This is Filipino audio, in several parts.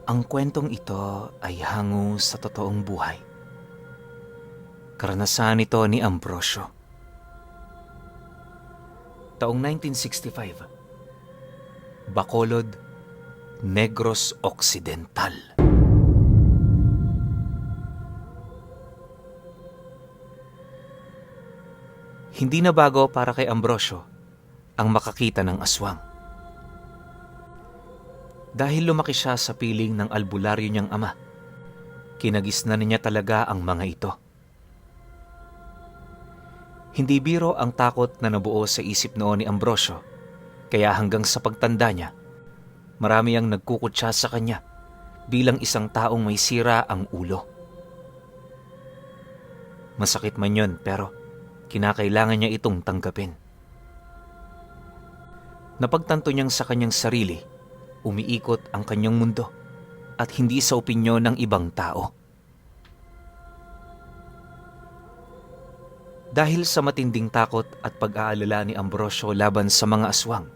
Ang kwentong ito ay hango sa totoong buhay. Karanasan ito ni Ambrosio. Taong 1965, Bacolod, Negros Occidental. Hindi na bago para kay Ambrosio ang makakita ng aswang. Dahil lumaki siya sa piling ng albularyo niyang ama, kinagisnan niya talaga ang mga ito. Hindi biro ang takot na nabuo sa isip noon ni Ambrosio, kaya hanggang sa pagtanda niya, marami ang nagkukutsa sa kanya bilang isang taong may sira ang ulo. Masakit man yun, pero kinakailangan niya itong tanggapin. Napagtanto niyang sa kanyang sarili, umiikot ang kanyang mundo at hindi sa opinyon ng ibang tao. Dahil sa matinding takot at pag-aalala ni Ambrosio laban sa mga aswang,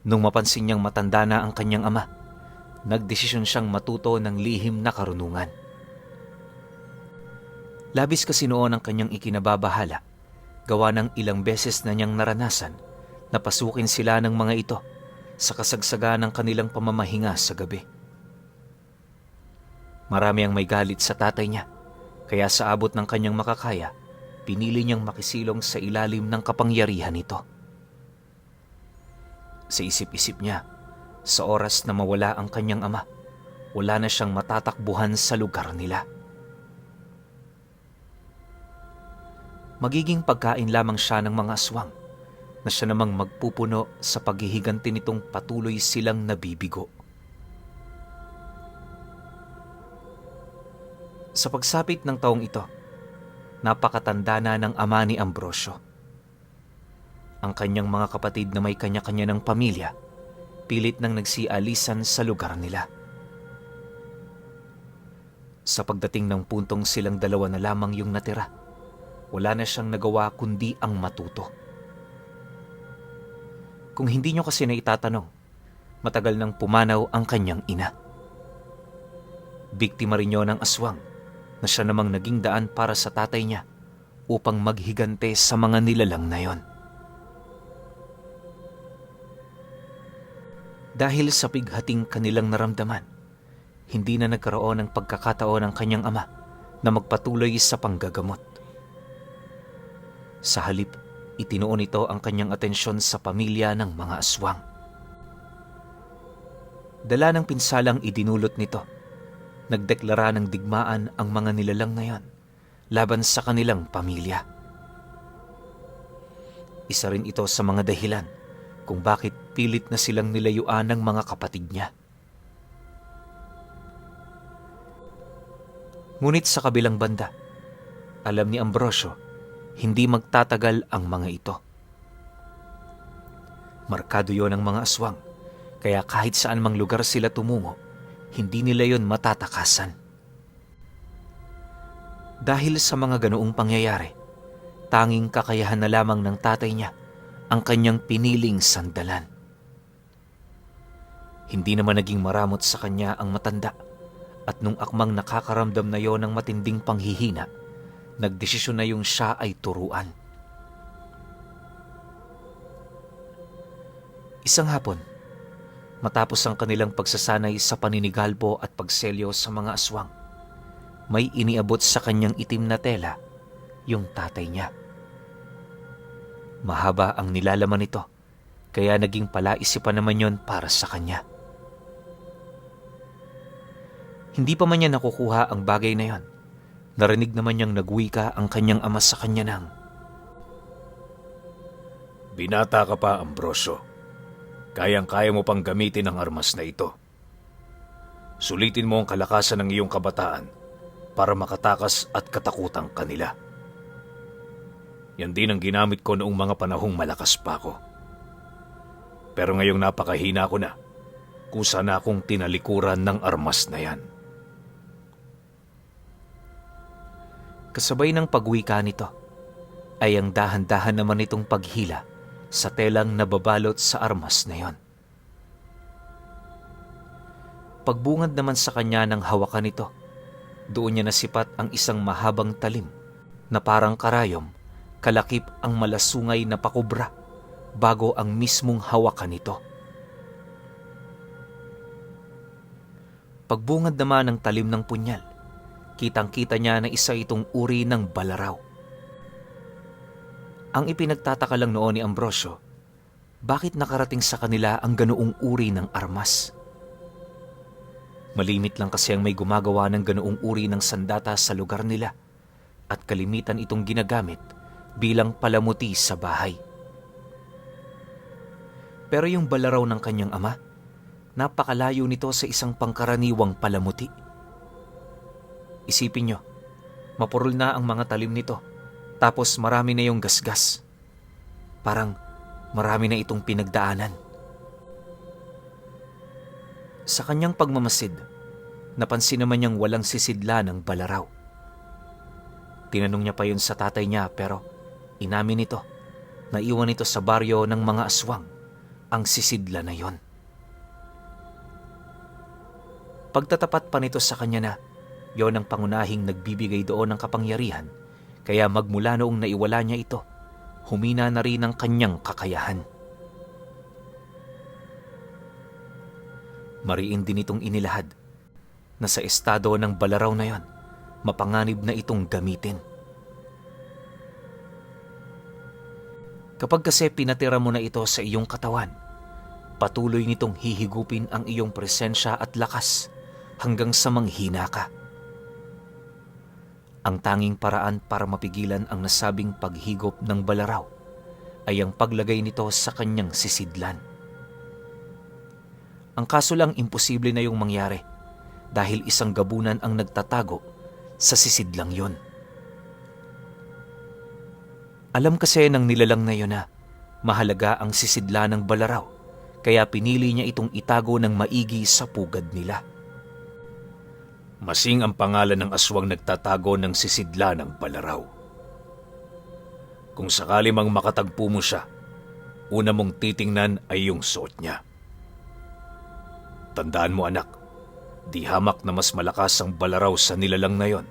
nung mapansin niyang matanda na ang kanyang ama, nagdesisyon siyang matuto ng lihim na karunungan. Labis kasi noon ang kanyang ikinababahala, gawa ng ilang beses na niyang naranasan na pasukin sila ng mga ito sa kasagsagan ng kanilang pamamahinga sa gabi. Marami ang may galit sa tatay niya, kaya sa abot ng kanyang makakaya, pinili niyang makisilong sa ilalim ng kapangyarihan nito. Sa isip-isip niya, sa oras na mawala ang kanyang ama, wala na siyang matatakbuhan sa lugar nila. Magiging pagkain lamang siya ng mga aswang, na siya namang magpupuno sa paghihiganti nitong patuloy silang nabibigo. Sa pagsapit ng taong ito, napakatanda na ng ama ni Ambrosio. Ang kanyang mga kapatid na may kanya-kanya ng pamilya, pilit nang nagsialisan sa lugar nila. Sa pagdating ng puntong silang dalawa na lamang yung natira, wala na siyang nagawa kundi ang matuto. Kung hindi niyo kasi na itatanong, matagal nang pumanaw ang kanyang ina. Biktima rin niyo ng aswang na siya namang naging daan para sa tatay niya upang maghigante sa mga nilalang na yon. Dahil sa bighating kanilang naramdaman, hindi na nagkaroon ng pagkakataon ng kanyang ama na magpatuloy sa panggagamot. Sa halip, itinuon ito ang kanyang atensyon sa pamilya ng mga aswang. Dala ng pinsalang idinulot nito, nagdeklara ng digmaan ang mga nilalang na yon laban sa kanilang pamilya. Isa rin ito sa mga dahilan kung bakit pilit na silang nilayuan ng mga kapatid niya. Ngunit sa kabilang banda, alam ni Ambrosio, hindi magtatagal ang mga ito. Markado yon ng mga aswang, kaya kahit saan mang lugar sila tumungo, hindi nila yon matatakasan. Dahil sa mga ganoong pangyayari, tanging kakayahan na lamang ng tatay niya ang kanyang piniling sandalan. Hindi naman naging maramot sa kanya ang matanda, at nung akmang nakakaramdam na yon ng matinding panghihina, nagdesisyon na yung siya ay turuan. Isang hapon, matapos ang kanilang pagsasanay sa paninigalpo at pagselyo sa mga aswang, may iniabot sa kanyang itim na tela yung tatay niya. Mahaba ang nilalaman nito, kaya naging palaisipan naman yon para sa kanya. Hindi pa man niya nakukuha ang bagay na yon, narinig naman niyang nagwika ang kanyang ama sa kanya ng, "Binata ka pa, Ambrosio. Kayang-kaya mo pang gamitin ang armas na ito. Sulitin mo ang kalakasan ng iyong kabataan para makatakas at katakutang kanila. Yan din ang ginamit ko noong mga panahong malakas pa ako. Pero ngayong napakahina ko na, kusa na akong tinalikuran ng armas na yan." Kasabay ng pagwika nito, ay ang dahan-dahan naman itong paghila sa telang nababalot sa armas na yon. Pagbungad naman sa kanya ng hawakan nito, doon niya nasipat ang isang mahabang talim na parang karayom, kalakip ang malasungay na pakubra bago ang mismong hawakan nito. Pagbungad naman ng talim ng punyal, kitang-kita niya na isa itong uri ng balaraw. Ang ipinagtataka lang noon ni Ambrosio, bakit nakarating sa kanila ang ganoong uri ng armas? Malimit lang kasi ang may gumagawa ng ganoong uri ng sandata sa lugar nila at kalimitan itong ginagamit bilang palamuti sa bahay. Pero yung balaraw ng kanyang ama, napakalayo nito sa isang pangkaraniwang palamuti. Isipin nyo, mapurol na ang mga talim nito, tapos marami na yung gasgas. Parang marami na itong pinagdaanan. Sa kanyang pagmamasid, napansin naman niyang walang sisidla ng balaraw. Tinanong niya pa yun sa tatay niya pero inamin nito na iwan ito sa baryo ng mga aswang ang sisidla na yon. Pagtatapat pa nito sa kanya na yon ang pangunahing nagbibigay doon ng kapangyarihan, kaya magmula noong naiwala niya ito, humina na rin ang kanyang kakayahan. Mariin din itong inilahad na sa estado ng balaraw na yon, mapanganib na itong gamitin. Kapag kasi pinatira mo na ito sa iyong katawan, patuloy nitong hihigupin ang iyong presensya at lakas hanggang sa manghina ka. Ang tanging paraan para mapigilan ang nasabing paghigop ng balaraw ay ang paglagay nito sa kanyang sisidlan. Ang kaso lang imposible na yung mangyari dahil isang gabunan ang nagtatago sa sisidlang yon. Alam kasi ng nilalang na yon na mahalaga ang sisidla ng balaraw, kaya pinili niya itong itago ng maigi sa pugad nila. Masing ang pangalan ng aswang nagtatago ng sisidla ng balaraw. Kung sakali mang makatagpo mo siya, una mong titingnan ay yung suot niya. Tandaan mo anak, di hamak na mas malakas ang balaraw sa nilalang na yon,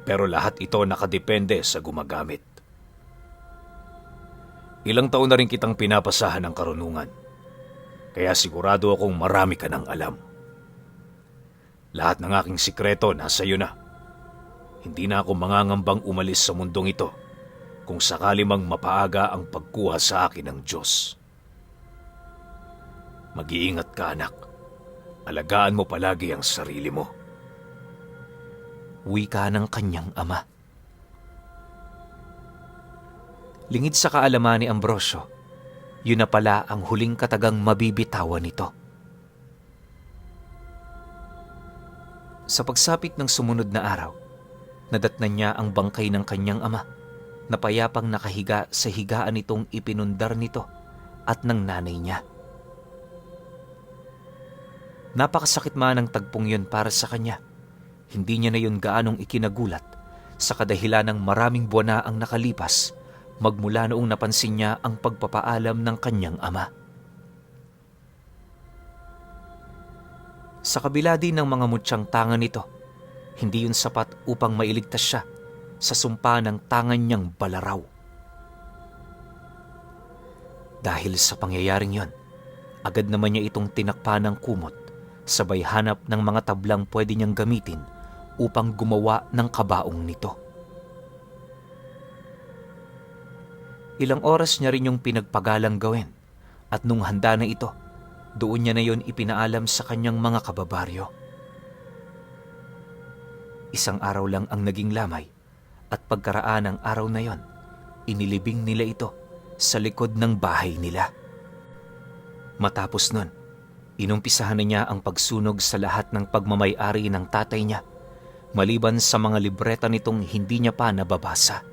pero lahat ito nakadepende sa gumagamit. Ilang taon na rin kitang pinapasahan ng karunungan, kaya sigurado akong marami ka nang alam. Lahat ng aking sikreto nasa iyo na. Hindi na ako mangangambang umalis sa mundong ito kung sakali mang mapaaga ang pagkuha sa akin ng Diyos. Mag-iingat ka anak. Alagaan mo palagi ang sarili mo. Wika ng kanyang ama. Lingid sa kaalaman ni Ambrosio, yun na pala ang huling katagang mabibitawan nito. Sa pagsapit ng sumunod na araw, nadatnan niya ang bangkay ng kanyang ama na payapang nakahiga sa higaan nitong ipinundar nito at ng nanay niya. Napakasakit man ang tagpong yun para sa kanya. Hindi niya na yun gaanong ikinagulat sa kadahilan ng maraming buwan na ang nakalipas magmula noong napansin niya ang pagpapaalam ng kanyang ama. Sa kabila din ng mga mutsyang tangan nito, hindi yun sapat upang mailigtas siya sa sumpa ng tangan niyang balaraw. Dahil sa pangyayaring yon, agad naman niya itong tinakpa ng kumot, sabay hanap ng mga tablang pwede niyang gamitin upang gumawa ng kabaong nito. Ilang oras niya rin yung pinagpagalang gawin at nung handa na ito, doon niya na yon ipinaalam sa kanyang mga kababaryo. Isang araw lang ang naging lamay at pagkaraan ng araw na yon, inilibing nila ito sa likod ng bahay nila. Matapos nun, inumpisahan na niya ang pagsunog sa lahat ng pagmamay-ari ng tatay niya, maliban sa mga libreta nitong hindi niya pa nababasa.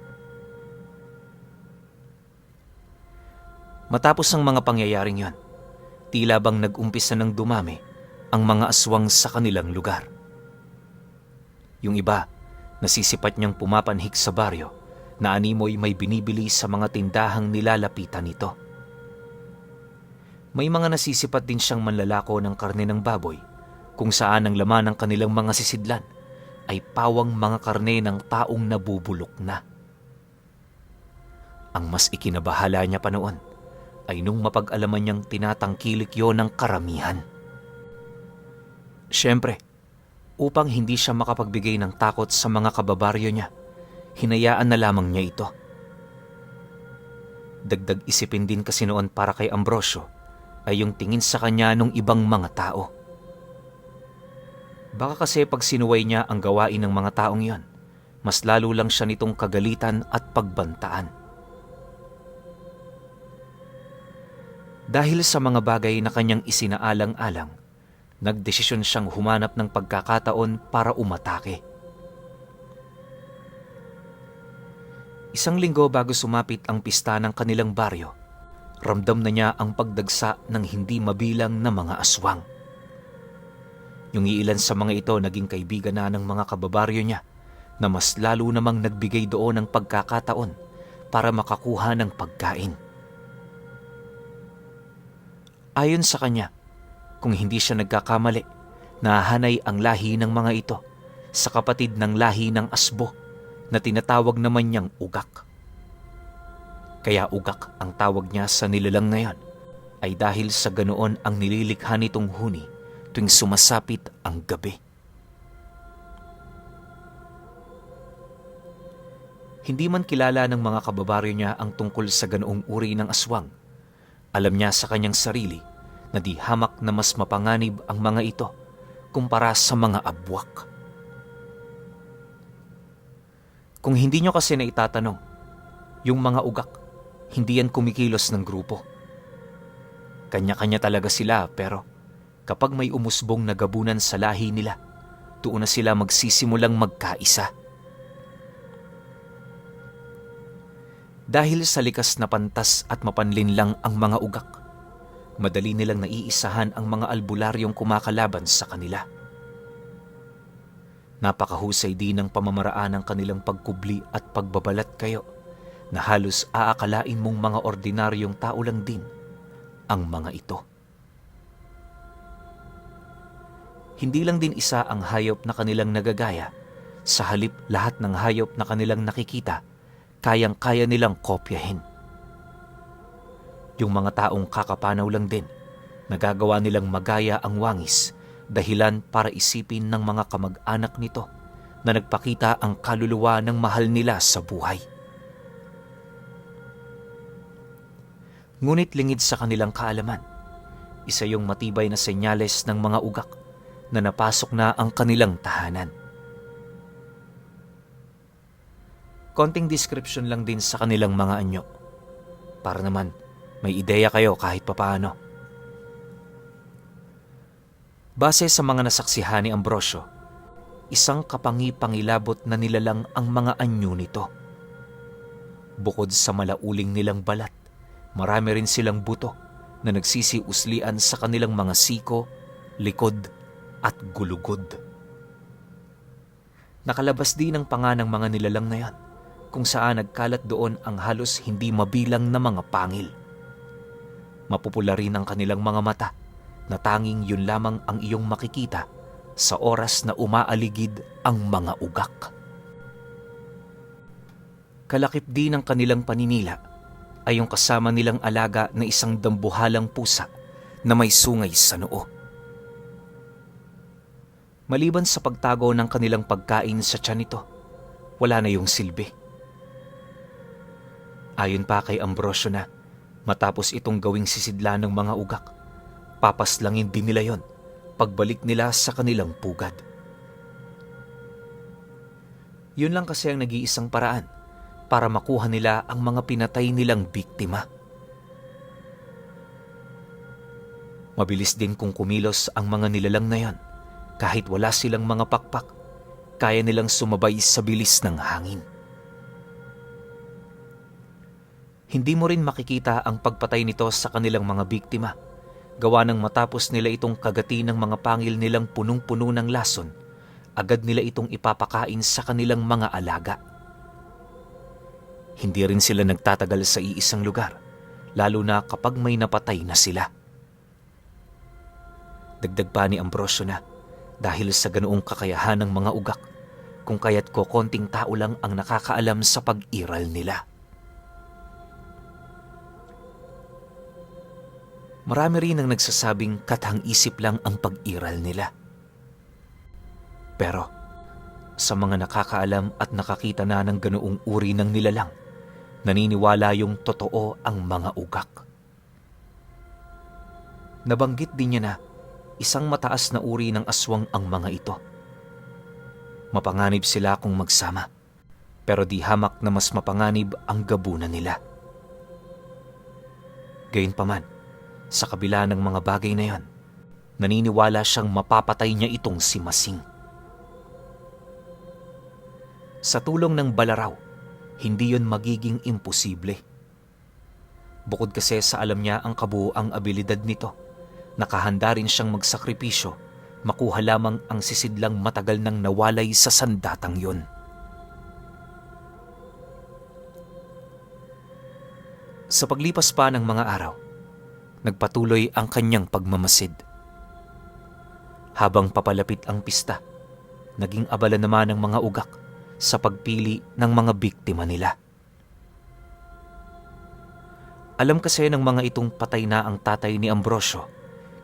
Matapos ang mga pangyayaring yon, tila bang nag-umpisa ng dumami ang mga aswang sa kanilang lugar. Yung iba, nasisipat niyang pumapanhik sa baryo na animoy may binibili sa mga tindahang nilalapitan nito. May mga nasisipat din siyang manlalako ng karne ng baboy kung saan ang laman ng kanilang mga sisidlan ay pawang mga karne ng taong nabubulok na. Ang mas ikinabahala niya pa noon ay nung mapag-alaman niyang tinatangkilik yon ng karamihan. Siyempre, upang hindi siya makapagbigay ng takot sa mga kababaryo niya, hinayaan na lamang niya ito. Dagdag isipin din kasi noon para kay Ambrosio ay yung tingin sa kanya ng ibang mga tao. Baka kasi pag sinuway niya ang gawain ng mga taong yon, mas lalo lang siya nitong kagalitan at pagbantaan. Dahil sa mga bagay na kanyang isinaalang-alang, nagdesisyon siyang humanap ng pagkakataon para umatake. Isang linggo bago sumapit ang pista ng kanilang baryo, ramdam na niya ang pagdagsa ng hindi mabilang na mga aswang. Yung iilan sa mga ito naging kaibigan na ng mga kababaryo niya na mas lalo namang nagbigay doon ng pagkakataon para makakuha ng pagkain. Ayon sa kanya, kung hindi siya nagkakamali, nahanay ang lahi ng mga ito sa kapatid ng lahi ng asbo na tinatawag naman niyang ugak. Kaya ugak ang tawag niya sa nilalang na yan ay dahil sa ganoon ang nililikha nitong huni tuwing sumasapit ang gabi. Hindi man kilala ng mga kababaryo niya ang tungkol sa ganoong uri ng aswang, alam niya sa kanyang sarili na di hamak na mas mapanganib ang mga ito kumpara sa mga abwak. Kung hindi nyo kasi na itatanong, yung mga ugak, hindi yan kumikilos ng grupo. Kanya-kanya talaga sila pero kapag may umusbong na gabunan sa lahi nila, doon na sila magsisimulang magkaisa. Dahil sa likas na pantas at mapanlinlang ang mga ugak, madali nilang naiisahan ang mga albularyong kumakalaban sa kanila. Napakahusay din ng pamamaraan ng kanilang pagkubli at pagbabalat kayo na halos aakalain mong mga ordinaryong tao lang din ang mga ito. Hindi lang din isa ang hayop na kanilang nagagaya, sa halip lahat ng hayop na kanilang nakikita, kayang-kaya nilang kopyahin. Yung mga taong kakapanaw lang din, nagagawa nilang magaya ang wangis, dahilan para isipin ng mga kamag-anak nito na nagpakita ang kaluluwa ng mahal nila sa buhay. Ngunit lingid sa kanilang kaalaman, isa yung matibay na senyales ng mga ugak na napasok na ang kanilang tahanan. Konting description lang din sa kanilang mga anyo, para naman may ideya kayo kahit papaano. Base sa mga nasaksihan ni Ambrosio, isang kapangi-pangilabot na nilalang ang mga anyo nito. Bukod sa malauling nilang balat, marami rin silang buto na nagsisiuslian sa kanilang mga siko, likod at gulugod. Nakalabas din ang panga ng mga nilalang na yan, kung saan nagkalat doon ang halos hindi mabilang na mga pangil. Mapupula rin ang kanilang mga mata na tanging yun lamang ang iyong makikita sa oras na umaaligid ang mga ugak. Kalakip din ng kanilang paninila ay yung kasama nilang alaga na isang dambuhalang pusa na may sungay sa noo. Maliban sa pagtago ng kanilang pagkain sa tiyan nito, wala na yung silbi. Ayon pa kay Ambrosio na, matapos itong gawing sisidla ng mga ugak, papaslangin din nila yon pagbalik nila sa kanilang pugad. Yun lang kasi ang nag-iisang paraan para makuha nila ang mga pinatay nilang biktima. Mabilis din kung kumilos ang mga nilalang na yan. Kahit wala silang mga pakpak, kaya nilang sumabay sa bilis ng hangin. Hindi mo rin makikita ang pagpatay nito sa kanilang mga biktima, gawa ng matapos nila itong kagati ng mga pangil nilang punong-puno ng lason, agad nila itong ipapakain sa kanilang mga alaga. Hindi rin sila nagtatagal sa iisang lugar, lalo na kapag may napatay na sila. Dagdag pa ni Ambrosio na, Dahil sa ganoong kakayahan ng mga ugak, kung kaya't konting tao lang ang nakakaalam sa pag-iral nila. Marami rin ang nagsasabing katang-isip lang ang pag-iral nila. Pero sa mga nakakaalam at nakakita na ng ganoong uri ng nilalang, naniniwala yung totoo ang mga ugak. Nabanggit din niya na isang mataas na uri ng aswang ang mga ito. Mapanganib sila kung magsama, pero di hamak na mas mapanganib ang gabunan nila. Gayunpaman, sa kabila ng mga bagay na yon, naniniwala siyang mapapatay niya itong si Masing. Sa tulong ng balaraw, hindi yon magiging imposible. Bukod kasi sa alam niya ang kabuuang abilidad nito, nakahanda rin siyang magsakripisyo, makuha lamang ang sisidlang matagal nang nawalay sa sandatang yon. Sa paglipas pa ng mga araw, nagpatuloy ang kanyang pagmamasid. Habang papalapit ang pista, naging abala naman ng mga ugak sa pagpili ng mga biktima nila. Alam kasi ng mga itong patay na ang tatay ni Ambrosio,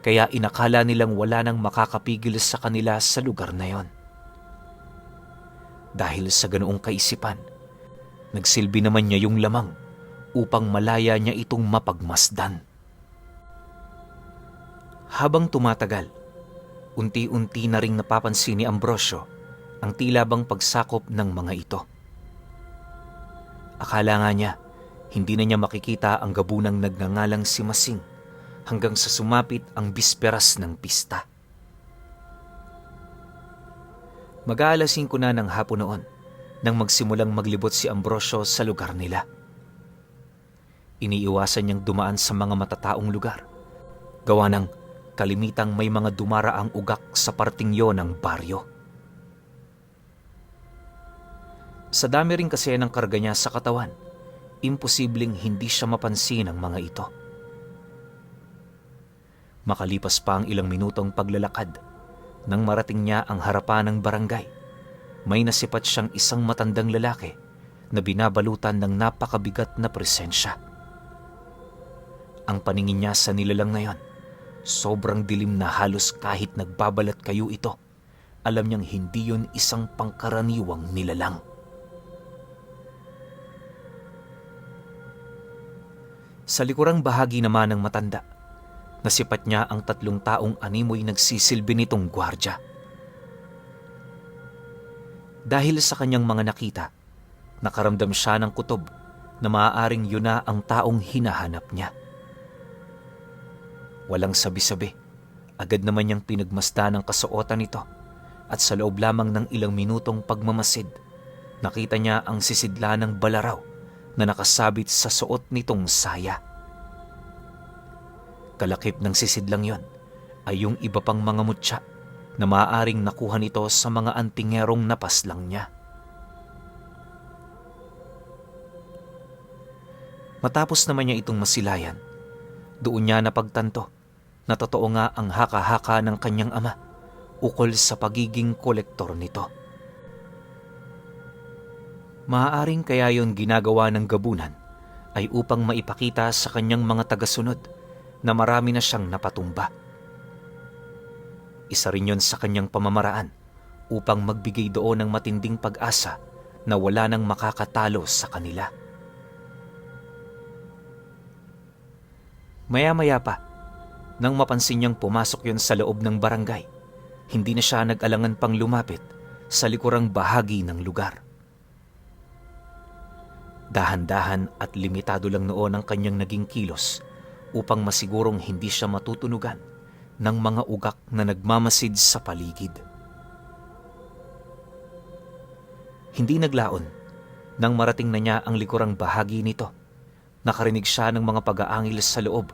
kaya inakala nilang wala nang makakapigil sa kanila sa lugar na yon. Dahil sa ganoong kaisipan, nagsilbi naman niya yung lamang upang malaya niya itong mapagmasdan. Habang tumatagal, unti-unti na ring napapansin ni Ambrosio ang tila bang pagsakop ng mga ito. Akala nga niya, hindi na niya makikita ang gabunang nagngangalang si Masing hanggang sa sumapit ang bisperas ng pista. Mag-aalas 5 na ng hapon noon nang magsimulang maglibot si Ambrosio sa lugar nila. Iniiwasan niyang dumaan sa mga matataong lugar, gawa ng kalimitang may mga dumaraang ugak sa parting yon ng baryo. Sa dami rin kasi ng karga niya sa katawan, imposibleng hindi siya mapansin ng mga ito. Makalipas pa ang ilang minutong paglalakad, nang marating niya ang harapan ng barangay, may nasipat siyang isang matandang lalaki na binabalutan ng napakabigat na presensya. Ang paningin niya sa nilalang na yon, sobrang dilim na halos kahit nagbabalat kayo ito, alam niyang hindi yon isang pangkaraniwang nilalang. Sa likurang bahagi naman ng matanda, nasipat niya ang 3 taong animoy nagsisilbi nitong gwardya. Dahil sa kanyang mga nakita, nakaramdam siya ng kutob na maaaring yun na ang taong hinahanap niya. Walang sabi-sabi, agad naman niyang pinagmasdan ang kasuotan nito at sa loob lamang ng ilang minutong pagmamasid, nakita niya ang sisidla ng balaraw na nakasabit sa suot nitong saya. Kalakip ng sisidlang yon ay yung iba pang mga mutya na maaaring nakuha nito sa mga antingerong napaslang niya. Matapos naman niya itong masilayan, doon niya napagtanto na totoo nga ang haka-haka ng kanyang ama ukol sa pagiging kolektor nito. Maaaring kaya yon ginagawa ng gabunan ay upang maipakita sa kanyang mga tagasunod na marami na siyang napatumba. Isa rin yon sa kanyang pamamaraan upang magbigay doon ng matinding pag-asa na wala nang makakatalo sa kanila. Maya-maya pa, nang mapansin niyang pumasok yon sa loob ng barangay, hindi na siya nag-alangan pang lumapit sa likurang bahagi ng lugar. Dahan-dahan at limitado lang noon ang kanyang naging kilos upang masigurong hindi siya matutunugan ng mga ugak na nagmamasid sa paligid. Hindi naglaon nang marating na niya ang likurang bahagi nito. Nakarinig siya ng mga pag-aangil sa loob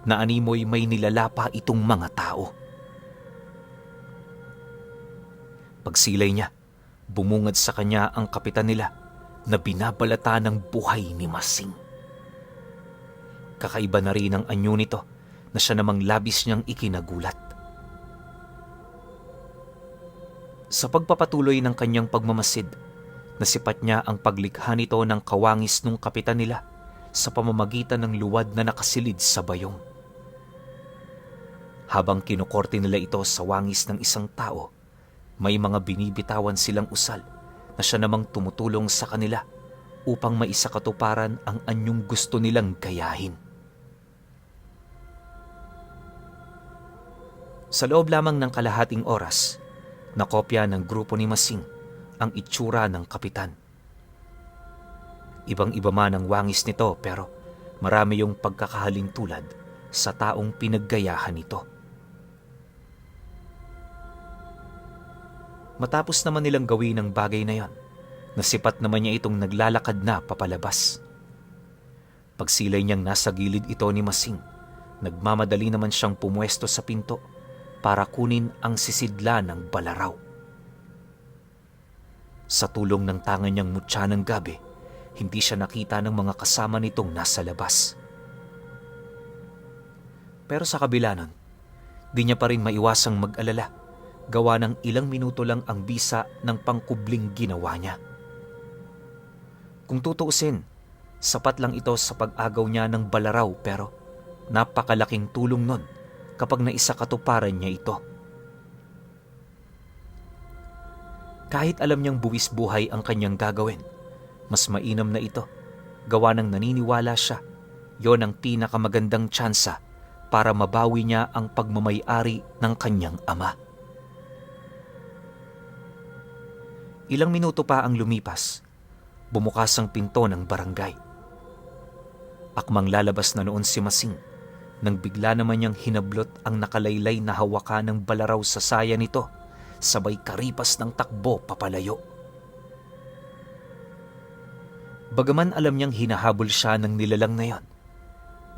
na animoy may nilalapa itong mga tao. Pagsilay niya, bumungad sa kanya ang kapitan nila na binabalata ng buhay ni Masing. Kakaiba na rin ang anyo nito na siya namang labis niyang ikinagulat. Sa pagpapatuloy ng kanyang pagmamasid, nasipat niya ang paglikha nito ng kawangis nung kapitan nila sa pamamagitan ng luwad na nakasilid sa bayong. Habang kinukorte nila ito sa wangis ng isang tao, may mga binibitawan silang usal na siya namang tumutulong sa kanila upang maisakatuparan ang anyong gusto nilang gayahin. Sa loob lamang ng kalahating oras, nakopya ng grupo ni Masing ang itsura ng kapitan. Ibang-iba man ang wangis nito pero marami yung pagkakahalin tulad sa taong pinaggayahan nito. Matapos naman nilang gawin ang bagay na yon, nasipat naman niya itong naglalakad na papalabas. Pagsilay niyang nasa gilid ito ni Masing, nagmamadali naman siyang pumwesto sa pinto para kunin ang sisidla ng balaraw. Sa tulong ng tangan niyang mutya ng gabi, hindi siya nakita ng mga kasama nitong nasa labas. Pero sa kabila nun, di niya pa rin maiwasang mag-alala, gawa ng ilang minuto lang ang bisa ng pangkubling ginawa niya. Kung tutuusin, sapat lang ito sa pag-agaw niya ng balaraw pero napakalaking tulong nun kapag naisakatuparan niya ito. Kahit alam niyang buwis buhay ang kanyang gagawin, mas mainam na ito, gawa ng naniniwala siya, yon ang pinakamagandang tsansa para mabawi niya ang pagmamay-ari ng kanyang ama. Ilang minuto pa ang lumipas, bumukas ang pinto ng barangay. Akmang lalabas na noon si Masing, nang bigla naman niyang hinablot ang nakalaylay na hawakan ng balaraw sa saya nito, sabay karipas ng takbo papalayo. Bagaman alam niyang hinahabol siya ng nilalang na yon,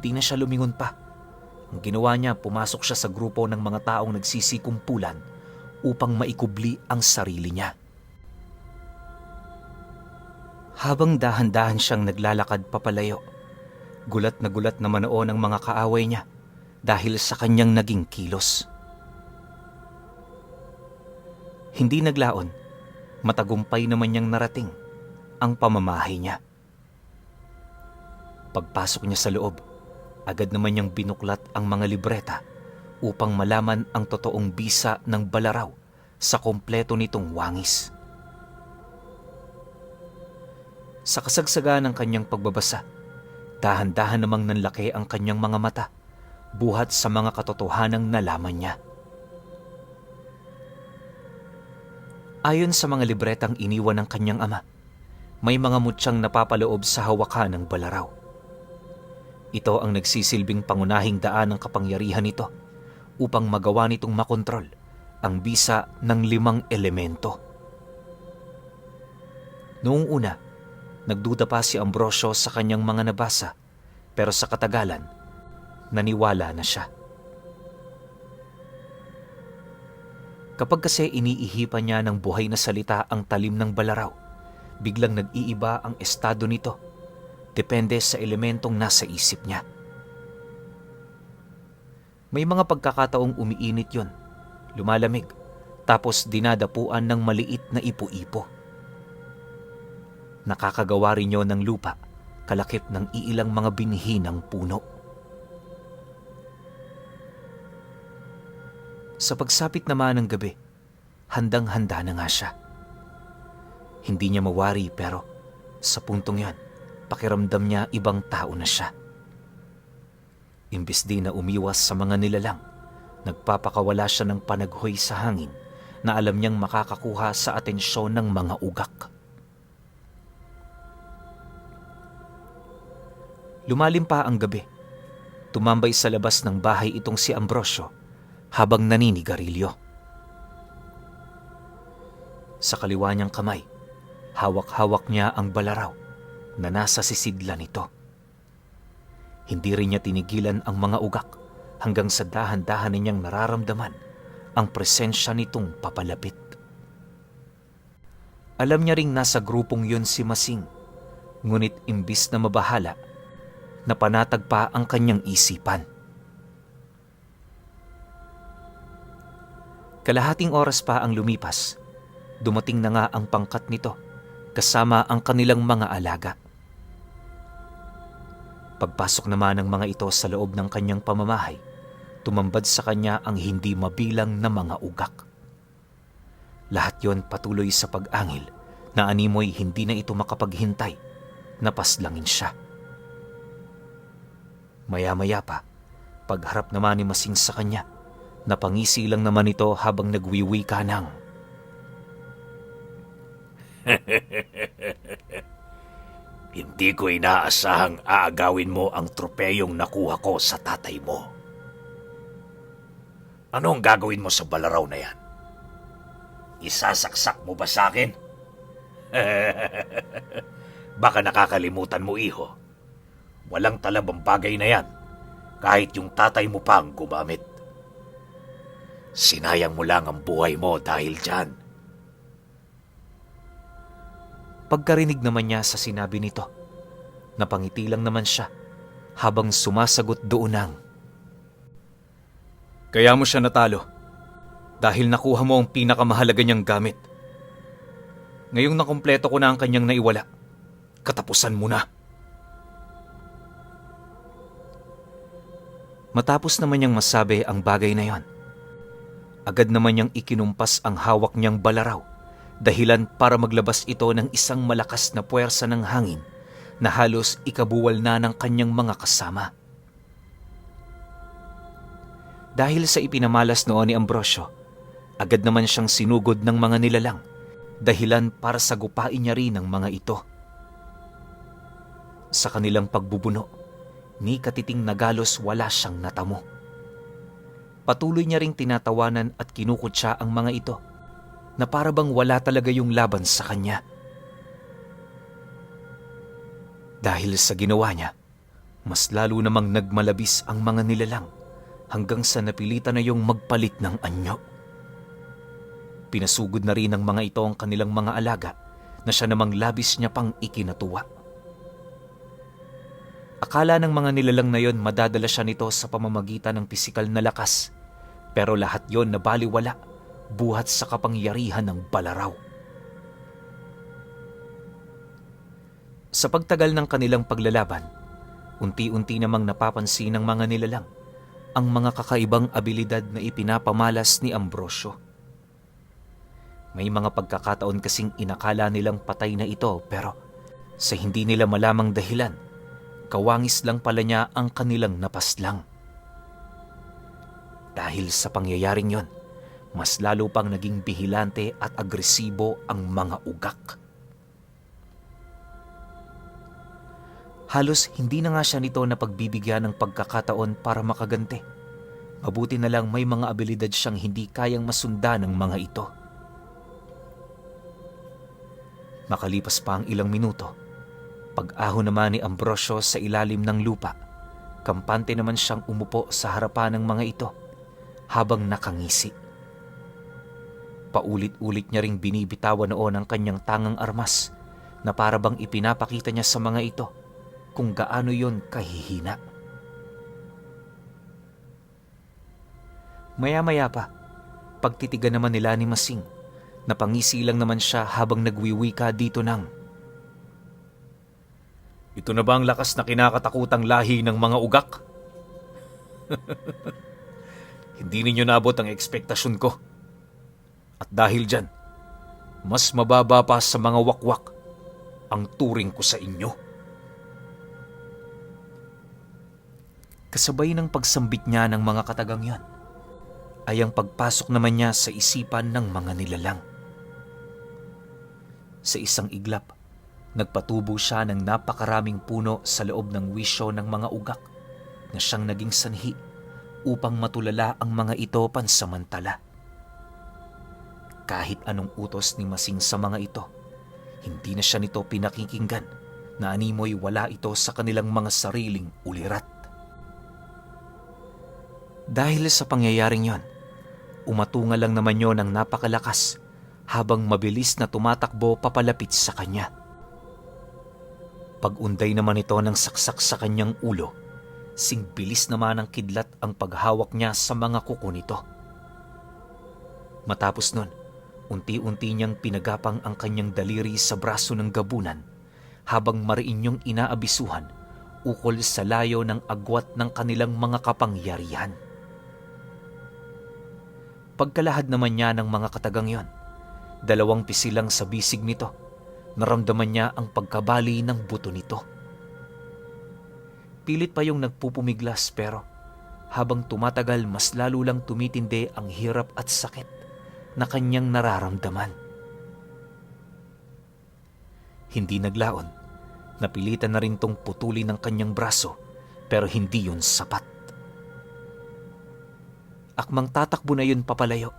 di na siya lumingon pa. Ang ginawa niya, pumasok siya sa grupo ng mga taong nagsisikumpulan upang maikubli ang sarili niya. Habang dahan-dahan siyang naglalakad papalayo, gulat na manoon ang mga kaaway niya dahil sa kanyang naging kilos. Hindi naglaon, matagumpay naman niyang narating ang pamamahay niya. Pagpasok niya sa loob, agad naman niyang binuklat ang mga libreta upang malaman ang totoong bisa ng balaraw sa kompleto nitong wangis. Sa kasagsagan ng kanyang pagbabasa, dahan-dahan namang nanlaki ang kanyang mga mata buhat sa mga katotohanang nalaman niya. Ayon sa mga libretang iniwan ng kanyang ama, may mga mutyang napapaloob sa hawakan ng balaraw. Ito ang nagsisilbing pangunahing daan ng kapangyarihan nito upang magawa nitong makontrol ang bisa ng 5 elemento. Noong una, nagduda pa si Ambrosio sa kanyang mga nabasa, pero sa katagalan, naniwala na siya. Kapag kasi iniihipan niya ng buhay na salita ang talim ng balaraw, biglang nag-iiba ang estado nito, depende sa elementong nasa isip niya. May mga pagkakataong umiinit yon, lumalamig, tapos dinadapuan ng maliit na ipo-ipo. Nakakagawa rin yon ng lupa, kalakip ng iilang mga binhi ng puno. Sa pagsapit naman ng gabi, handang-handa na nga siya. Hindi niya mawari pero sa puntong yon, pakiramdam niya ibang tao na siya. Imbis di na umiwas sa mga nilalang, nagpapakawala siya ng panaghoy sa hangin na alam niyang makakakuha sa atensyon ng mga ugak. Lumalim pa ang gabi. Tumambay sa labas ng bahay itong si Ambrosio habang naninigarilyo. Sa kaliwa niyang kamay, hawak-hawak niya ang balaraw na nasa sisidla nito. Hindi rin niya tinigilan ang mga ugak hanggang sa dahan-dahan niyang nararamdaman ang presensya nitong papalapit. Alam niya ring nasa grupong yun si Masing, ngunit imbis na mabahala, napanatag pa ang kanyang isipan. Kalahating oras pa ang lumipas dumating na nga ang pangkat nito kasama ang kanilang mga alaga. Pagpasok naman ng mga ito sa loob ng kanyang pamamahay, tumambad sa kanya ang hindi mabilang na mga ugak. Lahat yon patuloy sa pag-angil na animoy hindi na ito makapaghintay, napaslangin siya. Maya-maya pa, pagharap naman ni Masing sa kanya, napangisi lang naman ito habang nagwiwika ng, Hindi ko inaasahang aagawin mo ang tropeyong nakuha ko sa tatay mo. Ano ang gagawin mo sa balaraw na yan? Isasaksak mo ba sa akin? Baka nakakalimutan mo, iho. Walang talabang bagay na yan, kahit yung tatay mo pa ang gumamit. Sinayang mo lang ang buhay mo dahil dyan. Pagkarinig naman niya sa sinabi nito, napangiti lang naman siya habang sumasagot doon ng, "Kaya mo siya natalo dahil nakuha mo ang pinakamahalaga niyang gamit. Ngayong nakumpleto ko na ang kanyang naiwala, katapusan mo na." Matapos naman niyang masabi ang bagay na yon, agad naman niyang ikinumpas ang hawak niyang balaraw, dahilan para maglabas ito ng isang malakas na puwersa ng hangin na halos ikabuwal na ng kanyang mga kasama. Dahil sa ipinamalas noon ni Ambrosio, agad naman siyang sinugod ng mga nilalang, dahilan para sagupain niya rin ang mga ito. Sa kanilang pagbubuno, ni katiting na galos wala siyang natamo. Patuloy niya ring tinatawanan at kinukutsa ang mga ito, na para bang wala talaga yung laban sa kanya. Dahil sa ginawa niya, mas lalo namang nagmalabis ang mga nilalang hanggang sa napilitan na yung magpalit ng anyo. Pinasugod na rin ng mga ito ang kanilang mga alaga na siya namang labis niya pang ikinatuwa. Akala ng mga nilalang na yon madadala siya nito sa pamamagitan ng pisikal na lakas, pero lahat yon nabaliwala buhat sa kapangyarihan ng balaraw. Sa pagtagal ng kanilang paglalaban, unti-unti namang napapansin ng mga nilalang ang mga kakaibang abilidad na ipinapamalas ni Ambrosio. May mga pagkakataon kasing inakala nilang patay na ito, pero sa hindi nila malamang dahilan, kawangis lang pala niya ang kanilang napaslang. Dahil sa pangyayaring yon, mas lalo pang naging bihilante at agresibo ang mga ugak. Halos hindi na nga siya nito na pagbibigyan ng pagkakataon para makaganti. Mabuti na lang may mga abilidad siyang hindi kayang masundan ng mga ito. Makalipas pa ang ilang minuto, pag-ahon naman ni Ambrosio sa ilalim ng lupa, kampante naman siyang umupo sa harapan ng mga ito habang nakangisi. Paulit-ulit niya ring binibitawan noon ang kanyang tangang armas na para bang ipinapakita niya sa mga ito kung gaano yon kahihina. Maya-maya pa, pagtitigan naman nila ni Masing, napangisi lang naman siya habang nagwiwika dito ng, Ito na ba ang lakas na kinakatakutang lahi ng mga ugak? Hindi ninyo naabot ang ekspektasyon ko. At dahil dyan, mas mababa pa sa mga wakwak ang turing ko sa inyo. kasabay ng pagsambit niya ng mga katagang yan, ay ang pagpasok naman niya sa isipan ng mga nilalang. Sa isang iglap, nagpatubo siya ng napakaraming puno sa loob ng wisyo ng mga ugak na siyang naging sanhi upang matulala ang mga ito pansamantala. Kahit anong utos ni Masing sa mga ito, hindi na siya nito pinakikinggan na animoy wala ito sa kanilang mga sariling ulirat. Dahil sa pangyayaring yon, umatunga lang naman yon ng napakalakas habang mabilis na tumatakbo papalapit sa kanya. Pag-unday naman ito ng saksak sa kanyang ulo, singbilis naman ang kidlat ang paghawak niya sa mga kuko nito. Matapos nun, Unti-unti niyang pinagapang ang kanyang daliri sa braso ng gabunan habang mariin niyong inaabisuhan ukol sa layo ng agwat ng kanilang mga kapangyarihan. Pagkalahad naman niya ng mga katagang yon, 2 pisilang sa bisig nito, naramdaman niya ang pagkabali ng buto nito. Pilit pa yung nagpupumiglas pero habang tumatagal mas lalo lang tumitindi ang hirap at sakit na kanyang nararamdaman. Hindi naglaon, napilitan na rin tong putulin ng kanyang braso pero hindi yun sapat. Akmang tatakbo na yun papalayo,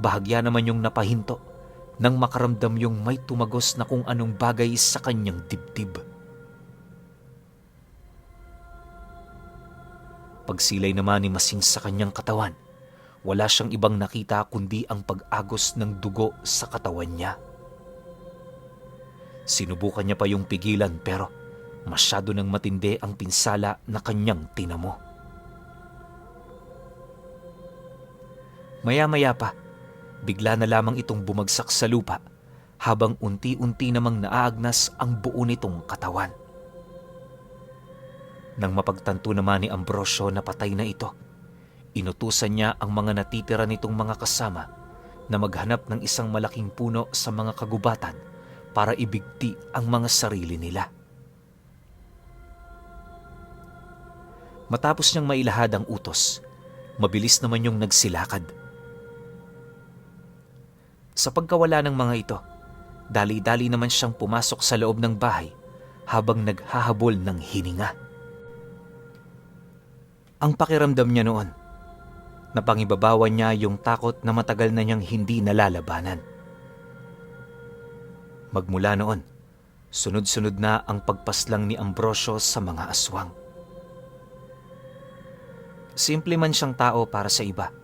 bahagya naman yung napahinto nang makaramdam yung may tumagos na kung anong bagay sa kanyang dibdib. Pagsilay naman ni Masing sa kanyang katawan, wala siyang ibang nakita kundi ang pag-agos ng dugo sa katawan niya. Sinubukan niya pa yung pigilan pero masyado nang matindi ang pinsala na kanyang tinamo. Maya-maya pa, bigla na lamang itong bumagsak sa lupa habang unti-unti namang naaagnas ang buo nitong katawan. Nang mapagtanto naman ni Ambrosio na patay na ito, inutusan niya ang mga natitira nitong mga kasama na maghanap ng isang malaking puno sa mga kagubatan para ibigti ang mga sarili nila. Matapos niyang mailahad ang utos, mabilis naman yung nagsilakad. Sa pagkawala ng mga ito, dali-dali naman siyang pumasok sa loob ng bahay habang naghahabol ng hininga. Ang pakiramdam niya noon, napangibabawan niya yung takot na matagal na niyang hindi nalalabanan. Magmula noon, sunod-sunod na ang pagpaslang ni Ambrosio sa mga aswang. Simple man siyang tao para sa iba,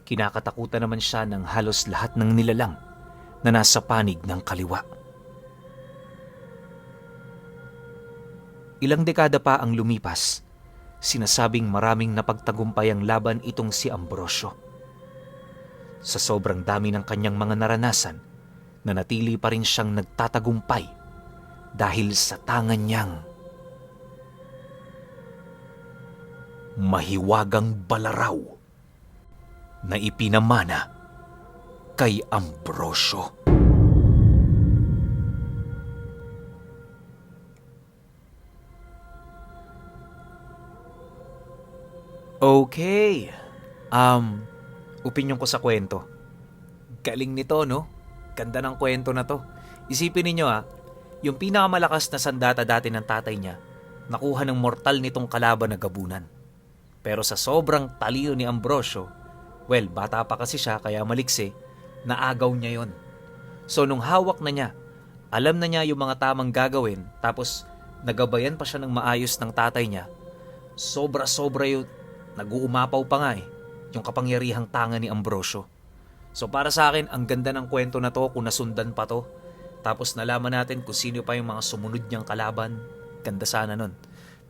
kinakatakutan naman siya ng halos lahat ng nilalang na nasa panig ng kaliwa. Ilang dekada pa ang lumipas, sinasabing maraming napagtagumpay ang laban itong si Ambrosio. Sa sobrang dami ng kanyang mga naranasan, nanatili pa rin siyang nagtatagumpay dahil sa tangan niyang mahiwagang balaraw na ipinamana kay Ambrosio. Okay. Opinyon ko sa kwento. Galing nito, no? Ganda ng kwento na to. Isipin ninyo yung pinakamalakas na sandata dati ng tatay niya, nakuha ng mortal nitong kalaban na gabunan. Pero sa sobrang talino ni Ambrosio, well, bata pa kasi siya kaya maliksi, naagaw niya yon. So nung hawak na niya, alam na niya yung mga tamang gagawin, tapos nagabayan pa siya ng maayos ng tatay niya, sobra-sobra yun. Nag-uumapaw pa nga yung kapangyarihang tanga ni Ambrosio. So para sa akin, ang ganda ng kwento na to kung nasundan pa to. Tapos nalaman natin kung sino pa yung mga sumunod niyang kalaban. Ganda sana nun.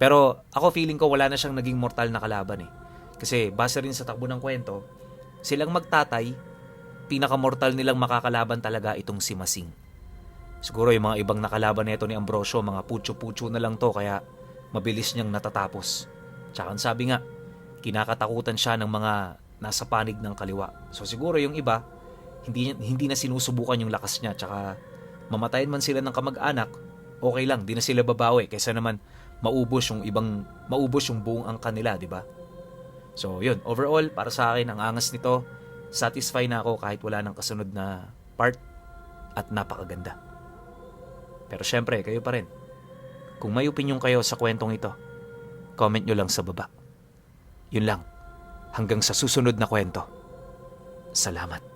Pero ako feeling ko wala na siyang naging mortal na kalaban Kasi base rin sa takbo ng kwento, silang magtatay, pinakamortal nilang makakalaban talaga itong si Masing. Siguro yung mga ibang nakalaban nito ni Ambrosio, mga putyo-putyo na lang to kaya mabilis niyang natatapos. Tsaka ang sabi nga, kinakatakutan siya ng mga nasa panig ng kaliwa. So siguro yung iba, hindi na sinusubukan yung lakas niya. Tsaka mamatayin man sila ng kamag-anak, okay lang, di na sila babawi. Kaysa naman maubos yung buong angkan nila, di ba? So yun, overall, para sa akin, ang angas nito, satisfy na ako kahit wala ng kasunod na part at napakaganda. Pero syempre, kayo pa rin. Kung may opinion kayo sa kwentong ito, comment nyo lang sa baba. Yun lang. Hanggang sa susunod na kwento. Salamat.